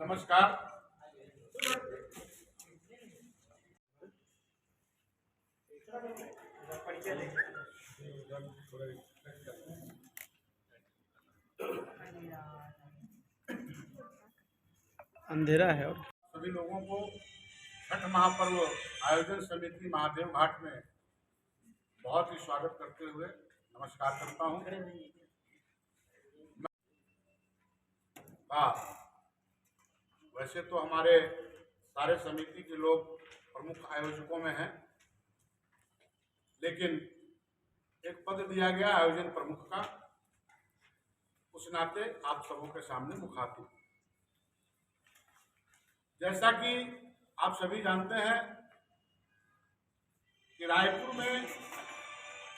नमस्कार। अंधेरा है और सभी लोगों को छठ महापर्व आयोजन समिति महादेव घाट में बहुत ही स्वागत करते हुए नमस्कार करता हूँ। वैसे तो हमारे सारे समिति के लोग प्रमुख आयोजकों में हैं, लेकिन एक पद दिया गया आयोजन प्रमुख का, उस नाते आप सबों के सामने मुखातिब। जैसा कि आप सभी जानते हैं कि रायपुर में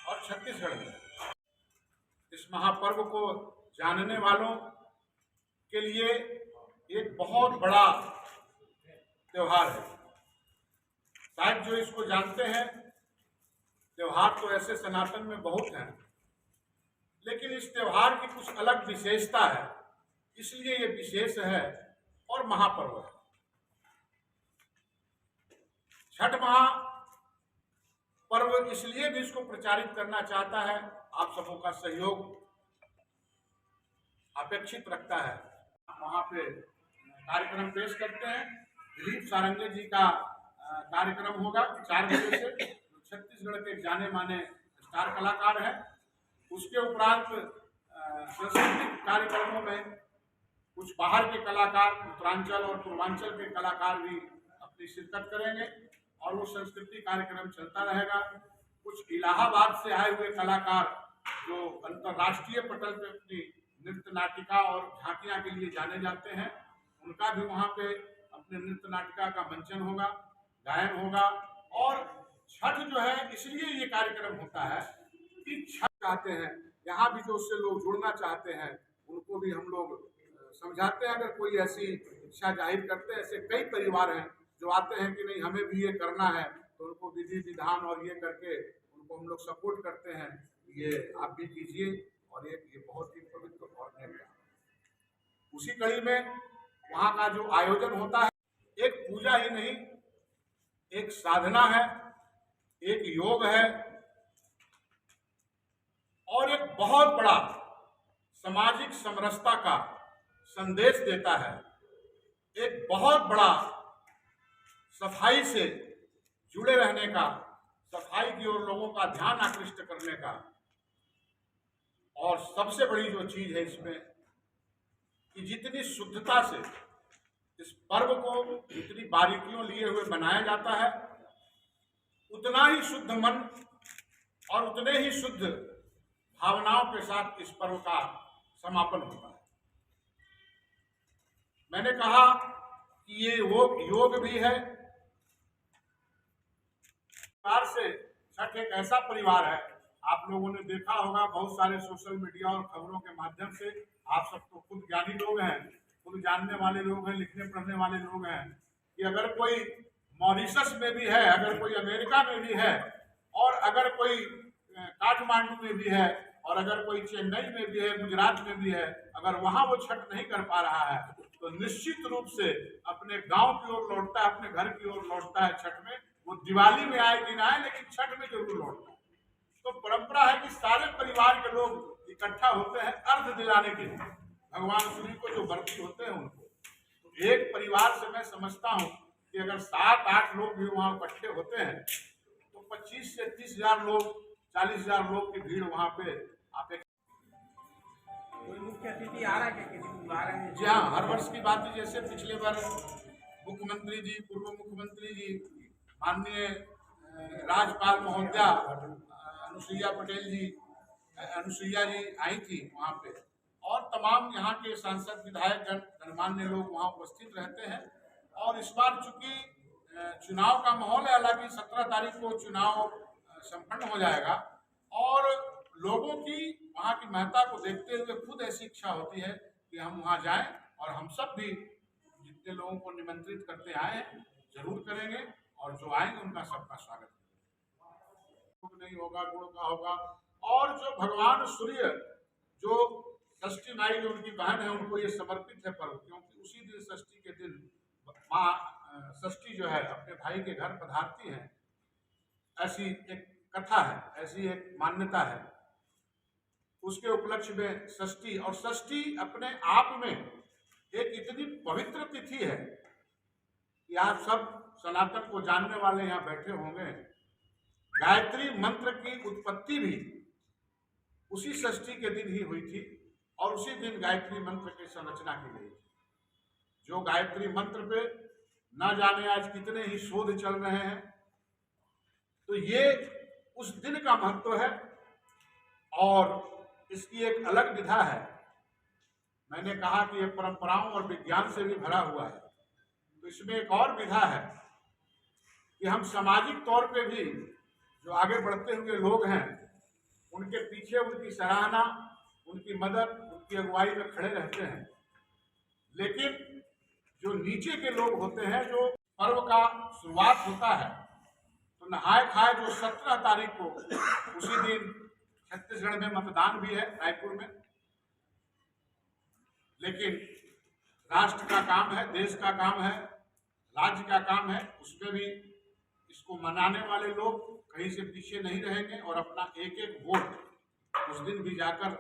और छत्तीसगढ़ में इस महापर्व को जानने वालों के लिए एक बहुत बड़ा त्योहार है। शायद जो इसको जानते हैं, त्योहार तो ऐसे सनातन में बहुत हैं, लेकिन इस त्योहार की कुछ अलग विशेषता है, इसलिए ये विशेष है और महापर्व है। छठ महापर्व इसलिए भी इसको प्रचारित करना चाहता है, आप सबों का सहयोग अपेक्षित रखता है। वहाँ पे कार्यक्रम पेश करते हैं। दिलीप सारंगे जी का कार्यक्रम होगा 4 बजे से, जो छत्तीसगढ़ के जाने माने स्टार कलाकार हैं। उसके उपरांत सांस्कृतिक कार्यक्रमों में कुछ बाहर के कलाकार, उत्तरांचल और पूर्वांचल के कलाकार भी अपनी शिरकत करेंगे और वो सांस्कृतिक कार्यक्रम चलता रहेगा। कुछ इलाहाबाद से आए हुए कलाकार जो अंतर्राष्ट्रीय पटल पे अपनी नृत्य नाटिका और झांकियां के लिए जाने जाते हैं, उनका भी वहाँ पे अपने नृत्य नाटिका का मंचन होगा, गायन होगा। और छठ जो है, इसलिए ये कार्यक्रम होता है कि छठ चाहते हैं, यहाँ भी जो उससे लोग जुड़ना चाहते हैं उनको भी हम लोग समझाते हैं। अगर कोई ऐसी इच्छा जाहिर करते हैं, ऐसे कई परिवार हैं जो आते हैं कि नहीं हमें भी ये करना है, तो उनको विधि विधान और ये करके उनको हम लोग सपोर्ट करते हैं, ये आप भी कीजिए। और ये बहुत ही पवित्र और निर्णय। उसी कड़ी में वहाँ का जो आयोजन होता है, एक पूजा ही नहीं, एक साधना है, एक योग है और एक बहुत बड़ा सामाजिक समरसता का संदेश देता है। एक बहुत बड़ा सफाई से जुड़े रहने का, सफाई की ओर लोगों का ध्यान आकृष्ट करने का। और सबसे बड़ी जो चीज है इसमें कि जितनी शुद्धता से इस पर्व को, जितनी बारीकियों लिए हुए बनाया जाता है, उतना ही शुद्ध मन और उतने ही शुद्ध भावनाओं के साथ इस पर्व का समापन होता है। मैंने कहा कि ये योग भी है। परिवार से छठ एक ऐसा परिवार है, आप लोगों ने देखा होगा बहुत सारे सोशल मीडिया और खबरों के माध्यम से, आप सब तो खुद ज्ञानी लोग हैं, खुद जानने वाले लोग हैं, लिखने पढ़ने वाले लोग हैं, कि अगर कोई मॉरिशस में भी है, अगर कोई अमेरिका में भी है, और अगर कोई काठमांडू में भी है, और अगर कोई चेन्नई में भी है, गुजरात में भी है, अगर वहां वो छठ नहीं कर पा रहा है, तो निश्चित रूप से अपने गांव की ओर लौटता है, अपने घर की ओर लौटता है। छठ में वो दिवाली में आए कि ना आए, लेकिन छठ में जरूर लौटता है। तो परंपरा है कि सारे परिवार के लोग इकट्ठा होते हैं अर्घ दिलाने के लिए, भगवान सूर्य को जो व्रती होते हैं उनको। तो एक परिवार से मैं समझता हूँ कि अगर 7-8 लोग भी वहाँ इकट्ठे होते हैं तो 25 से 30,000 लोग, 40,000 लोग की भीड़ वहाँ पे आप मुख्य अतिथि आ रहा है, किसी को बुला रहे हैं? जी हाँ, हर वर्ष की बात है। जैसे पिछले बार मुख्यमंत्री जी, पूर्व मुख्यमंत्री जी, माननीय राज्यपाल महोदया अनुसुईया जी आई थी वहाँ पे, और तमाम यहाँ के सांसद, विधायक जन, गणमान्य लोग वहाँ उपस्थित रहते हैं। और इस बार चूंकि चुनाव का माहौल है, हालांकि 17 तारीख को चुनाव संपन्न हो जाएगा, और लोगों की वहाँ की महत्ता को देखते हुए खुद ऐसी इच्छा होती है कि हम वहाँ जाएं, और हम सब भी जितने लोगों को निमंत्रित करते आए हैं जरूर करेंगे, और जो आएंगे उनका सबका स्वागत करेंगे। नहीं होगा, गुण का होगा। और जो भगवान सूर्य जो षष्ठी माई जो उनकी बहन है उनको ये समर्पित है पर्व, क्योंकि उसी दिन षष्ठी के दिन माँ षष्ठी जो है अपने भाई के घर पधारती है। ऐसी एक कथा है, ऐसी एक मान्यता है। उसके उपलक्ष्य में षष्ठी, और षष्ठी अपने आप में एक इतनी पवित्र तिथि है कि आप सब सनातन को जानने वाले यहाँ बैठे होंगे। गायत्री मंत्र की उत्पत्ति भी उसी षष्ठी के दिन ही हुई थी और उसी दिन गायत्री मंत्र की संरचना की गई थी। जो गायत्री मंत्र पे न जाने आज कितने ही शोध चल रहे हैं, तो ये उस दिन का महत्व है और इसकी एक अलग विधा है। मैंने कहा कि ये परंपराओं और विज्ञान से भी भरा हुआ है, तो इसमें एक और विधा है कि हम सामाजिक तौर पे भी जो आगे बढ़ते हुए लोग हैं उनके पीछे उनकी सराहना, उनकी मदद, उनकी अगुवाई में खड़े रहते हैं। लेकिन जो नीचे के लोग होते हैं, जो पर्व का शुरुआत होता है, तो नहाय खाए जो 17 तारीख को, उसी दिन छत्तीसगढ़ में मतदान भी है, रायपुर में। लेकिन राष्ट्र का काम है, देश का काम है, राज्य का काम है, उसमें भी इसको मनाने वाले लोग कहीं से पीछे नहीं रहेंगे और अपना एक एक वोट उस दिन भी जाकर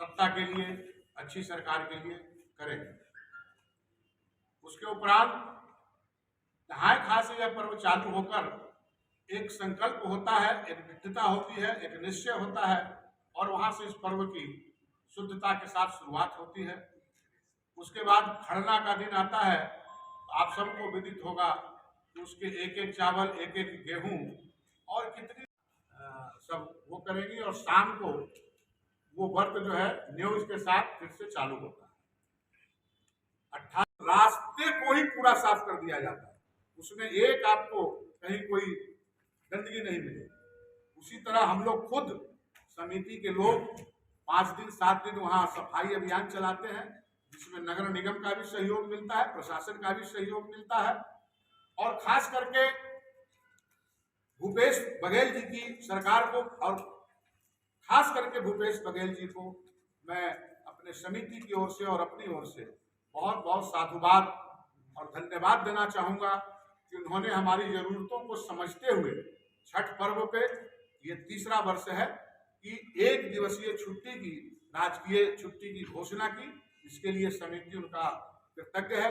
सत्ता के लिए, अच्छी सरकार के लिए करेंगे। उसके उपरांत नहाय खाए से यह पर्व चालू होकर एक संकल्प होता है, एक नित्यता होती है, एक निश्चय होता है और वहां से इस पर्व की शुद्धता के साथ शुरुआत होती है। उसके बाद खरना का दिन आता है, तो आप सबको विदित होगा कि उसके एक एक चावल, एक एक गेहूं और कितनी सब वो करेंगी और शाम को वो व्रत जो है न्यूज के साथ फिर से चालू होता है। 18 रास्ते को ही पूरा साफ कर दिया जाता है, उसमें एक आपको कहीं कोई गंदगी नहीं मिलेगी। उसी तरह हम लोग खुद समिति के लोग 5 दिन 7 दिन वहां सफाई अभियान चलाते हैं, जिसमें नगर निगम का भी सहयोग मिलता है, प्रशासन का भी सहयोग मिलता है और खास करके भूपेश बघेल जी की सरकार को और खास करके भूपेश बघेल जी को मैं अपने समिति की ओर से और अपनी ओर से बहुत बहुत साधुवाद और धन्यवाद देना चाहूंगा कि उन्होंने हमारी जरूरतों को समझते हुए छठ पर्व पे ये तीसरा वर्ष है कि 1 दिवसीय छुट्टी की, राजकीय छुट्टी की घोषणा की। इसके लिए समिति उनका कृतज्ञ है,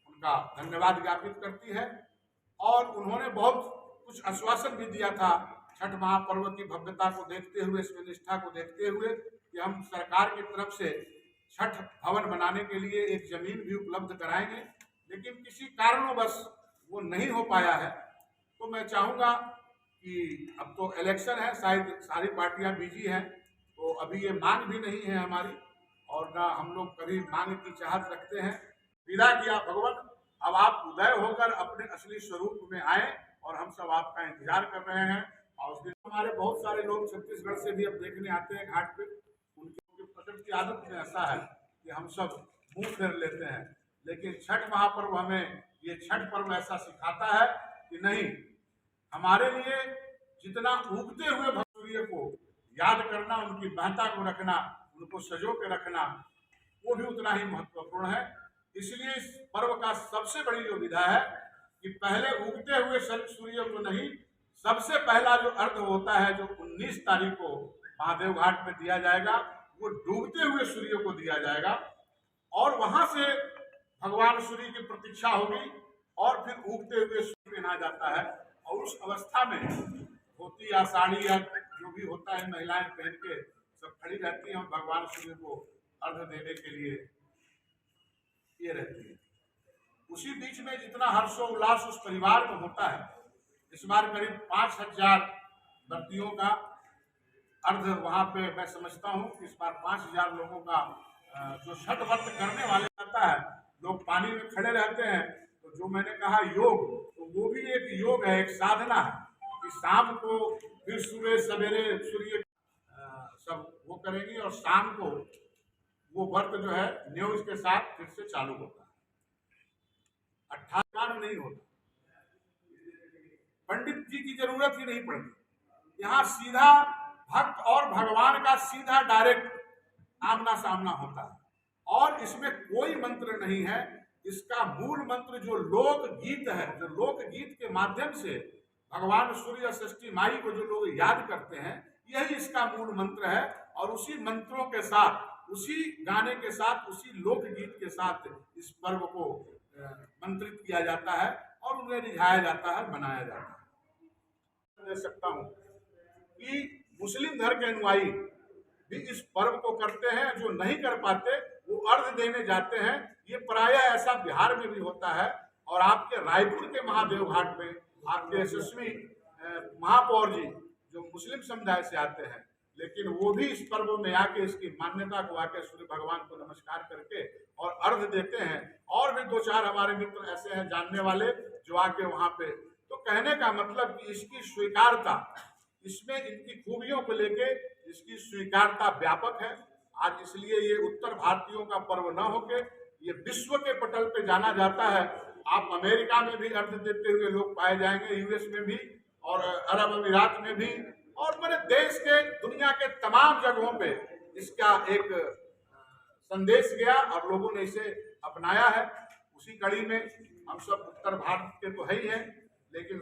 उनका धन्यवाद ज्ञापित करती है और उन्होंने बहुत कुछ आश्वासन भी दिया था छठ महापर्व की भव्यता को देखते हुए, इसमें निष्ठा को देखते हुए कि हम सरकार की तरफ से छठ भवन बनाने के लिए एक जमीन भी उपलब्ध कराएंगे। लेकिन किसी कारणवश वो नहीं हो पाया है, तो मैं चाहूँगा कि अब तो इलेक्शन है, शायद सारी पार्टियां बिजी हैं, तो अभी ये मांग भी नहीं है हमारी और ना हम लोग कभी मांग की चाहत रखते हैं। विदा किया भगवान, अब आप उदय होकर अपने असली स्वरूप में आए और हम सब आपका इंतजार कर रहे हैं। और उस दिन हमारे बहुत सारे लोग छत्तीसगढ़ से भी अब देखने आते हैं घाट पे। उनकी प्रकृति आदत में ऐसा है कि हम सब मुंह फेर लेते हैं, लेकिन छठ महापर्व हमें ये छठ पर्व ऐसा सिखाता है कि नहीं, हमारे लिए जितना उगते हुए सूर्य को याद करना, उनकी महत्ता को रखना, उनको सजो के रखना, वो भी उतना ही महत्वपूर्ण है। इसलिए इस पर्व का सबसे बड़ी जो विधा है कि पहले उगते हुए सूर्य को नहीं, सबसे पहला जो अर्घ होता है जो 19 तारीख को महादेव घाट में दिया जाएगा, वो डूबते हुए सूर्य को दिया जाएगा और वहां से भगवान सूर्य की प्रतीक्षा होगी और फिर उगते हुए सूर्य पहना जाता है और उस अवस्था में धोती या साड़ी या जो भी होता है महिलाएं पहन के सब खड़ी रहती हैं और भगवान सूर्य को अर्घ देने के लिए ये रहती है। उसी बीच में जितना हर्षोल्लास उस परिवार में होता है, इस बार करीब 5000 व्यक्तियों का अर्घ वहां पे मैं समझता हूँ कि इस बार 5000 लोगों का जो छठ व्रत करने वाले रहता है, लोग पानी में खड़े रहते हैं। तो जो मैंने कहा योग, तो वो भी एक योग है, एक साधना है कि शाम को फिर सुबह सवेरे सूर्य सब वो करेंगे और शाम को वो व्रत जो है न्यूज के साथ फिर से चालू होता है। 18 नहीं होता, पंडित जी की जरूरत ही नहीं पड़ती, यहाँ सीधा भक्त और भगवान का सीधा डायरेक्ट आमना सामना होता है और इसमें कोई मंत्र नहीं है। इसका मूल मंत्र जो लोकगीत है, जो लोकगीत के माध्यम से भगवान सूर्य षष्ठी माई को जो लोग याद करते हैं, यही इसका मूल मंत्र है। और उसी मंत्रों के साथ, उसी गाने के साथ, उसी लोकगीत के साथ इस पर्व को मंत्रित किया जाता है और उन्हें रिझाया जाता है, मनाया जाता है। दे सकता हूँ कि मुस्लिम धर्म के अनुयायी भी इस पर्व को करते हैं, जो नहीं कर पाते वो अर्घ देने जाते हैं। ये प्रायः ऐसा बिहार में भी होता है और आपके रायपुर के महादेव घाट में आपके यशस्वी महापौर जी जो मुस्लिम समुदाय से आते हैं, लेकिन वो भी इस पर्व में आके इसकी मान्यता को आके सूर्य भगवान को नमस्कार करके और अर्घ देते हैं। और भी दो चार हमारे मित्र ऐसे हैं जानने वाले जो आके वहां पे, तो कहने का मतलब कि इसकी स्वीकारता, इसमें इनकी खूबियों को लेके इसकी स्वीकारता व्यापक है आज। इसलिए ये उत्तर भारतीयों का पर्व न होके ये विश्व के पटल पे जाना जाता है। आप अमेरिका में भी अर्घ देते हुए लोग पाए जाएंगे, यूएस में भी और अरब अमीरात में भी, और मैंने देश के दुनिया के तमाम जगहों पे इसका एक संदेश गया और लोगों ने इसे अपनाया है। उसी कड़ी में हम सब उत्तर भारत के तो है ही हैं, लेकिन